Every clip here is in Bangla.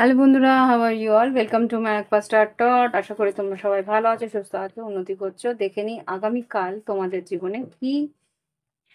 হ্যালো বন্ধুরা, how are you all? Welcome to my একপা স্টার টট। আশা করি তোমরা সবাই ভালো আছো, সুস্থ আছো, উন্নতি করছো। দেখে নিই আগামীকাল তোমাদের জীবনে কি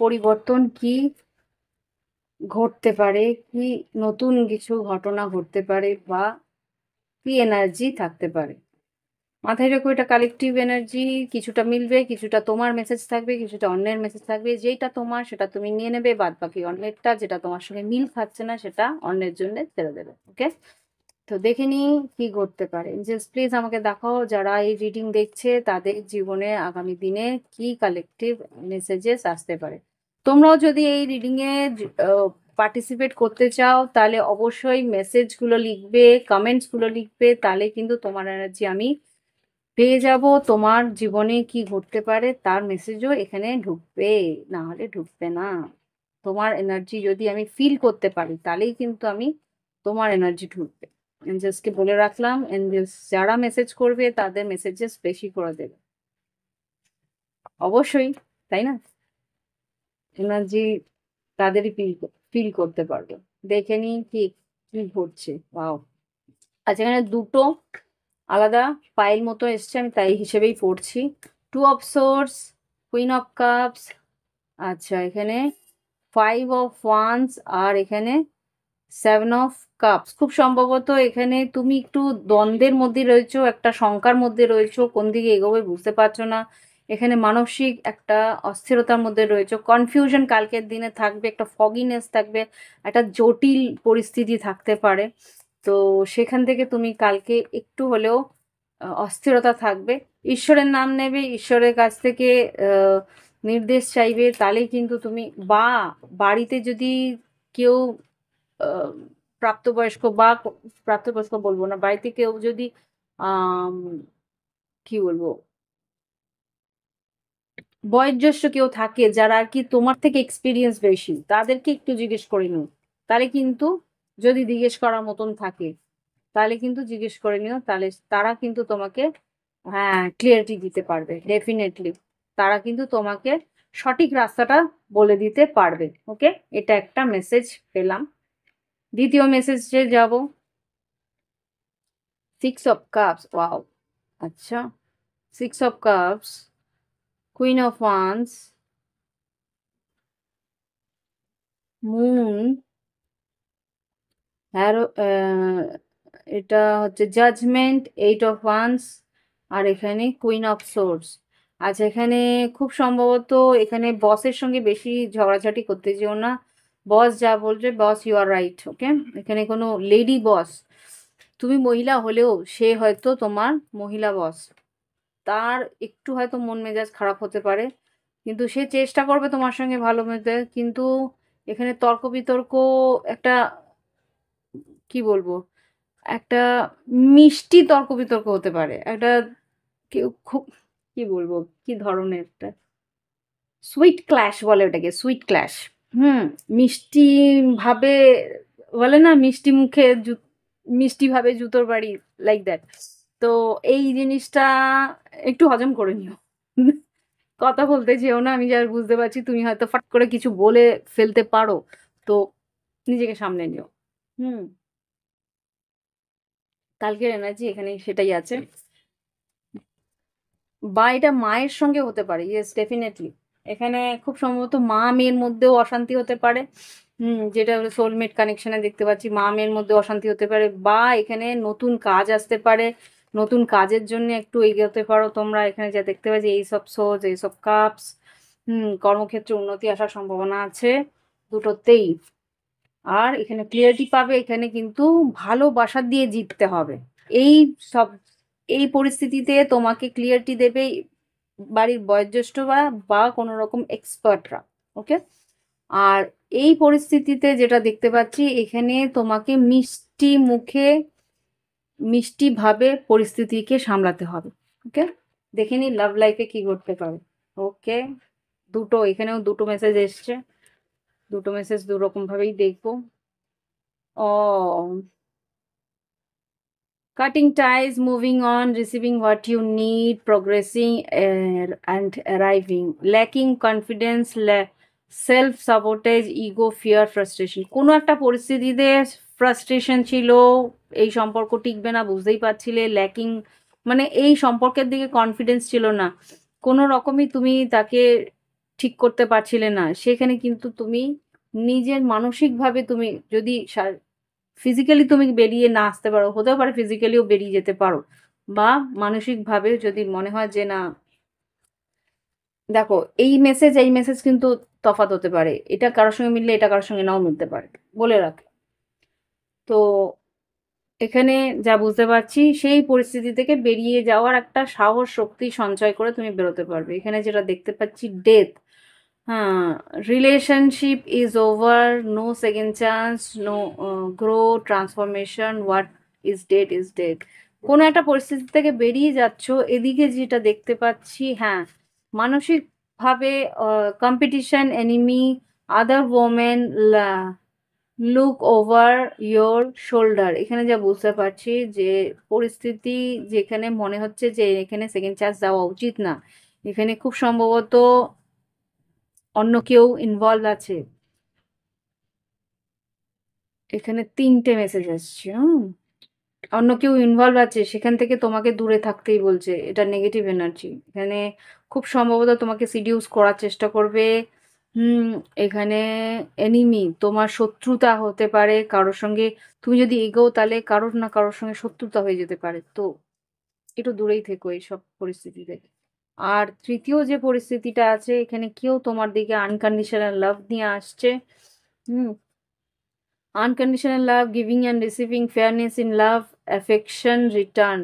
পরিবর্তন, কি ঘটতে পারে, কি নতুন কিছু ঘটনা ঘটতে পারে বা কি এনার্জি থাকতে পারে। মাথায় রেখো, এটা কালেকটিভ এনার্জি। কিছুটা মিলবে, কিছুটা তোমার মেসেজ থাকবে, কিছুটা অন্যের মেসেজ থাকবে। যেটা তোমার সেটা তুমি নিয়ে নেবে, বাদ বাকি অন্যেরটা যেটা তোমার সঙ্গে মিল খাচ্ছে না সেটা অন্যের জন্য ছেড়ে দেবে। ওকে, তো দেখে নিই কি ঘটতে পারে। জাস্ট প্লিজ আমাকে দেখাও যারা এই রিডিং দেখছে তাদের জীবনে আগামী দিনে কি কালেকটিভ মেসেজেস আসতে পারে। তোমরাও যদি এই রিডিং এ পার্টিসিপেট করতে চাও তাহলে অবশ্যই মেসেজগুলো লিখবে, কমেন্টস গুলো লিখবে, তাহলে কিন্তু তোমার এনার্জি আমি পেয়ে যাব। তোমার জীবনে কি ঘটতে পারে তার মেসেজও এখানে ঢুকবে, না হলে ঢুকবে না। তোমার এনার্জি যদি আমি ফিল করতে পারি তাহলেই কিন্তু আমি তোমার এনার্জি ঢুকবে। এঞ্জেলসকে বলে রাখলাম, এঞ্জেলস যারা মেসেজ করবে তাদের মেসেজেস বেশি করে দেবে অবশ্যই, তাই না? এনার্জি তাদেরই ফিল ফিল করতে পারবে। দেখে নিই কি কি ঘটছে। ওয়াও, আচ্ছা, এখানে দুটো আলাদা পাইল মতো এসছে, আমি তাই হিসেবেই পড়ছি। Two of swords, queen of cups, আচ্ছা এখানে ফাইভ অফ ওয়ান্স, আর এখানে সেভেন অফ কাপস। খুব সম্ভবত এখানে তুমি একটু দ্বন্দ্বের মধ্যে রয়েছো, একটা শঙ্কার মধ্যে রয়েছো, কোন দিকে এগোবে বুঝতে পারছো না। এখানে মানসিক একটা অস্থিরতার মধ্যে রয়েছো, কনফিউশন কালকের দিনে থাকবে, একটা ফগিনেস থাকবে, একটা জটিল পরিস্থিতি থাকতে পারে। তো সেখান থেকে তুমি কালকে একটু হলেও অস্থিরতা থাকবে। ঈশ্বরের নাম নেবে, ঈশ্বরের কাছ থেকে আহ, নির্দেশ চাইবে, তাহলেই কিন্তু তুমি, বা বাড়িতে যদি কেউ আহ, প্রাপ্তবয়স্ক বা প্রাপ্তবয়স্ক বলবো না, বাড়িতে কেউ যদি আহ কি বলবো, বয়োজ্যেষ্ঠ কেউ থাকে যারা আর কি তোমার থেকে এক্সপিরিয়েন্স বেশি, তাদেরকে একটু জিজ্ঞেস করে নিও। তাহলে কিন্তু, যদি জিজ্ঞেস করার মতন থাকে তাহলে কিন্তু জিজ্ঞেস করে নিও, তাহলে তারা কিন্তু তোমাকে, হ্যাঁ, ক্লিয়ারিটি দিতে পারবে ডেফিনেটলি। তারা কিন্তু তোমাকে সঠিক রাস্তাটা বলে দিতে পারবে। ওকে, এটা একটা মেসেজ পেলাম। দ্বিতীয় মেসেজে যাব। সিক্স অফ কাপস, ওয়াও, আচ্ছা, six of cups, queen of wands, moon, harrow, এটা হচ্ছে জাজমেন্ট, এইট অফ ওয়ান্স, আর এখানে কুইন অফ সোর্স। আচ্ছা, এখানে খুব সম্ভবত এখানে বসের সঙ্গে বেশি ঝগড়াঝাটি করতে যেও না। বস যা বলছে, বস ইউ আর রাইট। ওকে, এখানে কোনো লেডি বস, তুমি মহিলা হলেও সে হয়তো তোমার মহিলা বস, তার একটু হয়তো মন মেজাজ খারাপ হতে পারে, কিন্তু সে চেষ্টা করবে তোমার সঙ্গে ভালো মেতে। কিন্তু এখানে তর্ক বিতর্ক, একটা, কি বলবো, একটা মিষ্টি তর্ক বিতর্ক হতে পারে, একটা কেউ খুব, কি বলবো, কি ধরনের একটা সুইট ক্ল্যাশ বলে ওটাকে, সুইট ক্ল্যাশ। হুম, মিষ্টি ভাবে বলে না, মিষ্টি মুখে মিষ্টি ভাবে জুতোর বাড়ি, লাইক দ্যাট। তো এই জিনিসটা একটু হজম করে নিও। কথা বলতে যেও না, আমি যা বুঝতে পারছি তুমি হয়তো ফট করে কিছু বলে ফেলতে পারো, তো নিজেকে সামলে নিও। হুম, কালকের এনার্জি এখানে সেটাই আছে। বা এটা মায়ের সঙ্গে হতে পারে, ইয়েস ডেফিনেটলি। এখানে খুব সম্ভবত মা মেয়ের মধ্যেও অশান্তি হতে পারে। যেটা সোলমেট কানেকশনে দেখতে পাচ্ছি, মা মেয়ের মধ্যে অশান্তি হতে পারে, বা এখানে নতুন কাজ আসতে পারে, নতুন কাজের জন্য একটু এগোতে পারো তোমরা। এখানে যা দেখতে পাচ্ছি, এইসব সোজ, এইসব কাপস, কর্মক্ষেত্রে উন্নতি আসার সম্ভাবনা আছে দুটোতেই। আর এখানে ক্লিয়ারিটি পাবে, এখানে কিন্তু ভালোবাসা দিয়ে জিততে হবে। এই সব, এই পরিস্থিতিতে তোমাকে ক্লিয়ারিটি দেবে বাড়ির বয়োজ্যেষ্ঠ বা বা কোনো রকম এক্সপার্টরা। ওকে, আর এই পরিস্থিতিতে যেটা দেখতে পাচ্ছি, এখানে তোমাকে মিষ্টি মুখে, মিষ্টি ভাবে পরিস্থিতিকে সামলাতে হবে। ওকে, দেখে নি লাভ লাইফে কি করতে পারে। ওকে, দুটো, এখানেও দুটো মেসেজ এসছে, দুটো মেসেজ দু রকম ভাবেই দেখবো। ও, cutting ties, moving on, receiving what you need, progressing and arriving, lacking confidence, self sabotage, ego, fear, frustration। কোনো একটা পরিস্থিতিতে ফ্রাস্ট্রেশন ছিল, এই সম্পর্ক টিকবে না, বুঝতেই পারছিলে, ল্যাকিং, মানে এই সম্পর্কের দিকে কনফিডেন্স ছিল না, কোনো রকমই তুমি তাকে ঠিক করতে পারছিলে না। সেখানে কিন্তু তুমি নিজের মানসিকভাবে তুমি যদি ফিজিক্যালি তুমি বেরিয়ে না আসতে পারো, হতেও পারে ফিজিক্যালিও বেরিয়ে যেতে পারো, বা মানসিকভাবে যদি মনে হয় যে না, দেখো এই মেসেজ কিন্তু তফাৎ হতে পারে, এটা কারোর সঙ্গে মিললে এটা কারোর সঙ্গে নাও মিলতে পারে, বলে রাখ। তো এখানে যা বুঝতে পারছি, সেই পরিস্থিতি থেকে বেরিয়ে যাওয়ার একটা সাহস শক্তি সঞ্চয় করে তুমি বেরোতে পারবে। এখানে যেটা দেখতে পাচ্ছি, ডেথ। হ্যাঁ, relationship is over, no second chance, no grow, transformation, what is dead is dead. কোনো একটা পরিস্থিতি থেকে বেরিয়ে যাচ্ছ, এদিকে যেটা দেখতে পাচ্ছি, হ্যাঁ, মানসিকভাবে competition, enemy, other women look over your shoulder. এখানে যা বুঝতে পারছি যে পরিস্থিতি যেখানে মনে হচ্ছে যে এখানে সেকেন্ড চান্স দেওয়া উচিত না, এখানে খুব সম্ভবত অন্য কেউ ইনভলভ আছে। এখানে 3টে মেসেজ আসছে। অন্য কেউ ইনভলভ আছে, সেখান থেকে তোমাকে দূরে থাকতেই বলছে, এটা নেগেটিভ এনার্জি। এখানে খুব সম্ভবত তোমাকে সিডিউস করার চেষ্টা করবে। হুম, এখানে এনিমি, তোমার শত্রুতা হতে পারে কারোর সঙ্গে, তুমি যদি এগোও তাহলে কারোর না কারোর সঙ্গে শত্রুতা হয়ে যেতে পারে, তো একটু দূরেই থেকো এইসব পরিস্থিতি থেকে। আর তৃতীয় যে পরিস্থিতিটা আছে, এখানে কেউ তোমার দিকে আনকন্ডিশনাল লাভ নিয়ে আসছে। হুম, unconditional love, giving and receiving, fairness in love, affection, return,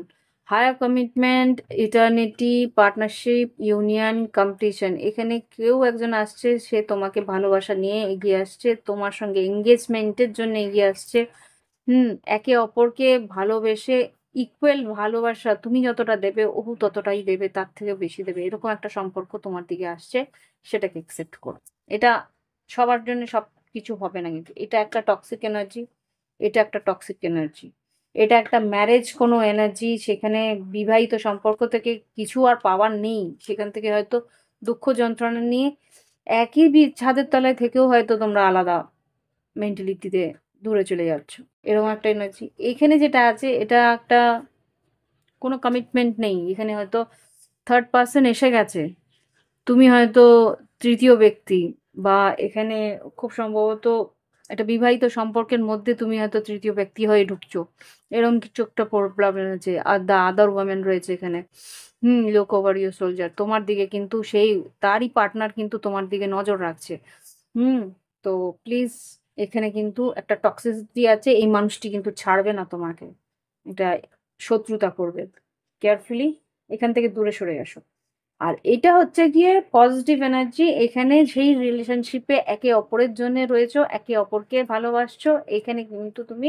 higher commitment, eternity, partnership, union, completion। এখানে কেউ একজন আসছে, সে তোমাকে ভালোবাসা নিয়ে এগিয়ে আসছে, তোমার সঙ্গে এঙ্গেজমেন্টের জন্য এগিয়ে আসছে। একে অপরকে ভালোবেসে ইকুয়াল ভালোবাসা, তুমি যতটা দেবে ওহু ততটাই দেবে, তার থেকে বেশি দেবে, এরকম একটা সম্পর্ক তোমার দিকে আসছে, সেটাকে একসেপ্ট করো। এটা সবার জন্য সব কিছু হবে না, কিন্তু এটা একটা টক্সিক এনার্জি, এটা একটা টক্সিক এনার্জি, এটা একটা ম্যারেজ কোনো এনার্জি। সেখানে বিবাহিত সম্পর্ক থেকে কিছু আর পাওয়ার নেই, সেখান থেকে হয়তো দুঃখ যন্ত্রণা নিয়ে একই ছাদের তলায় থেকেও হয়তো তোমরা আলাদা মেন্টালিটিতে দূরে চলে যাচ্ছ, এরকম একটা এনার্জি। এখানে যেটা আছে, এটা একটা কোনো কমিটমেন্ট নেই, এখানে হয়তো থার্ড পার্সন এসে গেছে, তুমি হয়তো তৃতীয় ব্যক্তি, বা এখানে খুব সম্ভবত একটা বিবাহিত সম্পর্কের মধ্যে তুমি হয়তো তৃতীয় ব্যক্তি হয়ে ঢুকছো, এরকম কিছু একটা প্রবলেম রয়েছে। আর দ্য আদার ওয়ামেন রয়েছে এখানে। লুক ওভার ইউর সোলজার, তোমার দিকে কিন্তু সেই তারই পার্টনার কিন্তু তোমার দিকে নজর রাখছে। হুম, তো প্লিজ, এখানে কিন্তু একটা টক্সিসিটি আছে, এই মানুষটি কিন্তু ছাড়বে না তোমাকে, এটা শত্রুতা করবে। কেয়ারফুলি এখান থেকে দূরে সরে আসো। আর এটা হচ্ছে গিয়ে পজিটিভ এনার্জি, এখানে সেই রিলেশনশিপে একে অপরের জন্য রয়েছো, একে অপরকে ভালোবাসছো, এখানে কিন্তু তুমি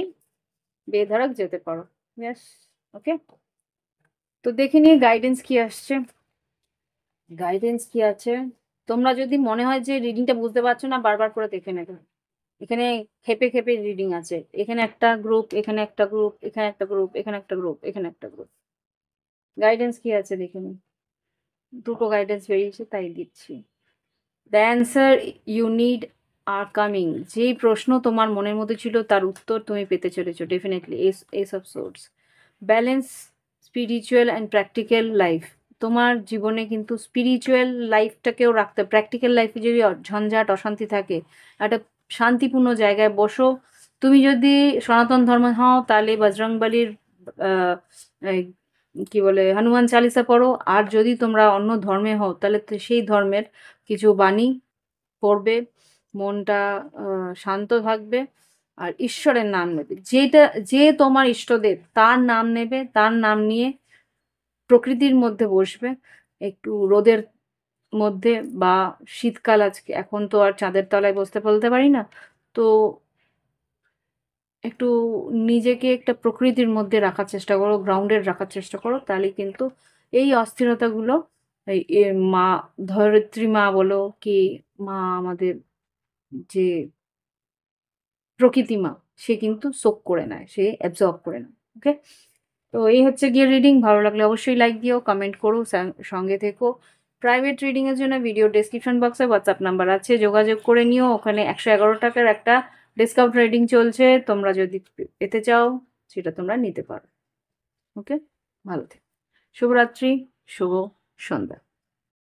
বেধড়ক যেতে পারো। ব্যাস, ওকে। তো দেখে নিয়ে গাইডেন্স কি আসছে, গাইডেন্স কি আছে। তোমরা যদি মনে হয় যে রিডিংটা বুঝতে পারছো না, বারবার করে দেখে নেবে। এখানে খেপে খেপে রিডিং আছে, এখানে একটা গ্রুপ, এখানে একটা গ্রুপ, এখানে একটা গ্রুপ, এখানে একটা গ্রুপ, এখানে একটা গ্রুপ। গাইডেন্স কি আছে দেখে নি, দুটো গাইডেন্স বেরিয়েছে তাই দিচ্ছি। The answer you need are coming. যেই প্রশ্ন তোমার মনের মধ্যে ছিল তার উত্তর তুমি পেতে চলেছো definitely. S of swords, balance, spiritual and practical life. তোমার জীবনে কিন্তু স্পিরিচুয়াল লাইফটাকেও রাখতে, প্র্যাকটিক্যাল লাইফে যদি ঝঞ্ঝাট অশান্তি থাকে, একটা শান্তিপূর্ণ জায়গায় বসো। তুমি যদি সনাতন ধর্ম হও তাহলে বজরংবলীর এই কি বলে হনুমান চালিসা পড়ো, আর যদি তোমরা অন্য ধর্মে হও তাহলে তো সেই ধর্মের কিছু বাণী পড়বে, মনটা শান্ত থাকবে, আর ঈশ্বরের নাম নেবে, যেটা যে তোমার ইষ্টদেব তার নাম নেবে, তার নাম নিয়ে প্রকৃতির মধ্যে বসবে, একটু রোদের মধ্যে, বা শীতকাল আজকে, এখন তো আর চাঁদের তলায় বসতে বলতে পারি না, তো একটু নিজেকে একটা প্রকৃতির মধ্যে রাখার চেষ্টা করো, গ্রাউন্ডেড রাখার চেষ্টা করো, তাহলে কিন্তু এই অস্থিরতাগুলো, মা ধরিত্রী মা বলো কি মা আমাদের যে প্রকৃতি মা, সে কিন্তু সোক করে নেয়, সে অ্যাবজর্ব করে নেয়। ওকে, তো এই হচ্ছে গিয়ে রিডিং। ভালো লাগলে অবশ্যই লাইক দিও, কমেন্ট করো, সঙ্গে থেকো। প্রাইভেট রিডিংয়ের জন্য ভিডিও ডেসক্রিপশন বক্সে হোয়াটসঅ্যাপ নাম্বার আছে, যোগাযোগ করে নিও। ওখানে 111 টাকার একটা ডিসকাউন্ট রেটিং চলছে, তোমরা যদি পেতে চাও সেটা তোমরা নিতে পারো। ওকে, ভালো থেকো। শুভরাত্রি, শুভ সন্ধ্যা।